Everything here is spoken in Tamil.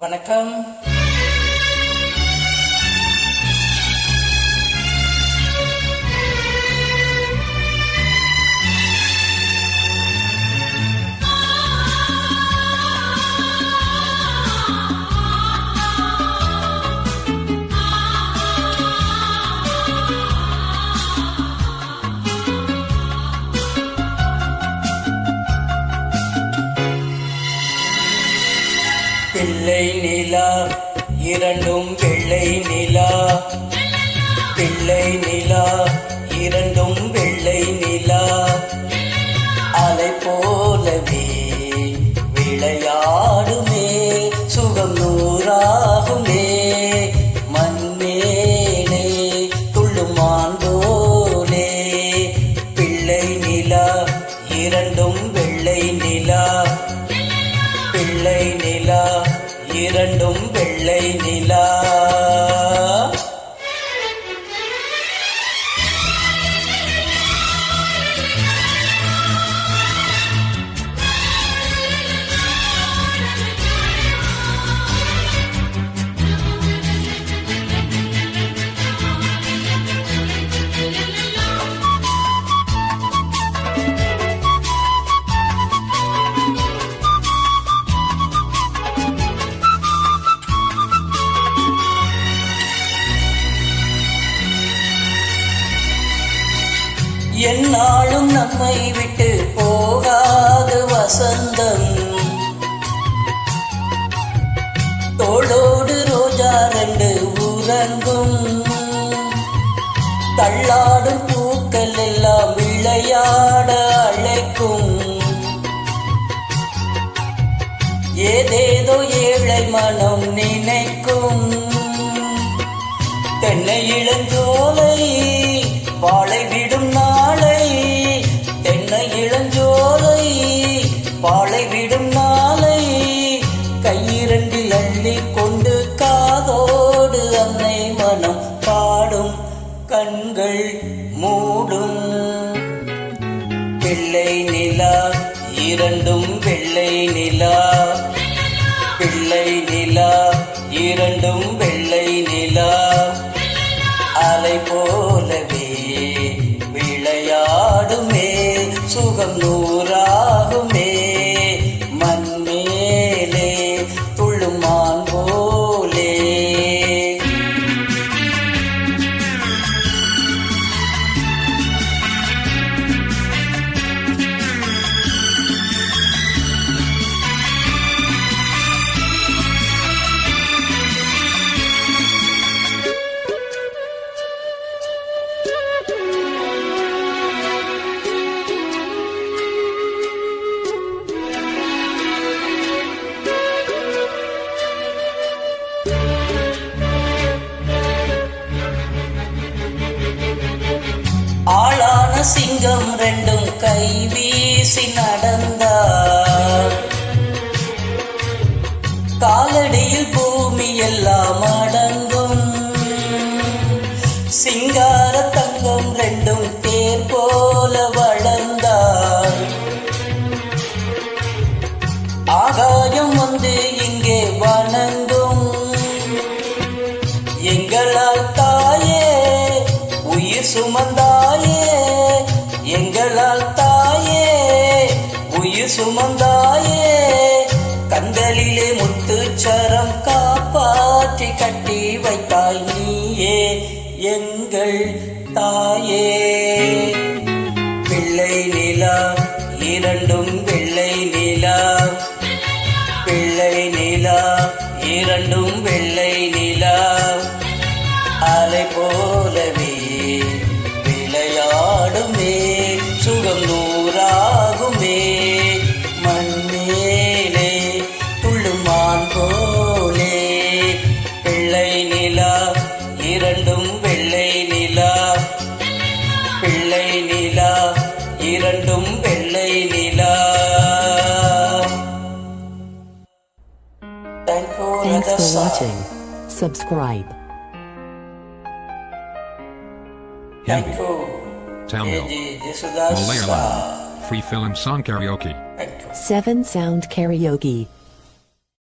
வணக்கம். பிள்ளை நிலா இரண்டும் வெள்ளை நிலா, பிள்ளை நிலா இரண்டும் வெள்ளை நிலா, அலை போலவே விளையாடுமே சுகம் நூறாகுமே, மண்மேலே துள்ளும் மாந்தோலே. பிள்ளை நிலா இரண்டும் வெள்ளை நிலா, பிள்ளை நிலா இரண்டும் வெள்ளை நிலா. என்னாலும் நம்மை விட்டு போகாது வசந்தம், தோளோடு ரோஜா ரெண்டு உறங்கும், தள்ளாடும் பூக்கள் எல்லாம் விளையாட அழைக்கும், ஏதேதோ ஏழை மனம் நினைக்கும். தென்னை இளஞ்சோலை வாழை விடும் நாளை, தென்னை இளஞ்சோலை வாழை விடும் நாளை, கையிரண்டில் அள்ளி கொண்டு காதோடு அன்னை மனம் பாடும் கண்கள் மூடும். பிள்ளை நிலா இரண்டும் வெள்ளை நிலா, பிள்ளை நிலா இரண்டும் வெள்ளை நிலா, அலை போலவே விளையாடுமே சுகம் நூறாகுமே, மண்மேலே துள்ளுமான் போலே. ஆளான சிங்கம் ரெண்டும் கை வீசி நடந்தார், காலடியில் பூமி எல்லாம் அடங்கும், சிங்கார தங்கம் ரெண்டும் தேர் போல வளர்ந்தார், ஆகாயம் வந்து இங்கே வணங்கும். எங்களால் தாயே உயிர் சுமந்தாயே, எங்களால் தாயே உயிர் சுமந்தாயே, கந்தலிலே முத்துச்சரம் காப்பாற்றி கட்டி வைத்தாய் நீயே எங்கள் தாயே. பிள்ளை நிலா இரண்டும் வெள்ளை நிலா, பிள்ளை நிலா இரண்டும் வெள்ளை நிலா, அலை போலவே விளையாடுமே சுகம் நூறாகுமே, மண்மேலே துள்ளுமான் போலே. பிள்ளை நிலா இரண்டும் வெள்ளை நிலா, பிள்ளை நிலா இரண்டும் வெள்ளை நிலா. Thanks for watching. Subscribe. Hindi, Tamil, Malayalam, Free Film Song Karaoke. 7 Sound Karaoke.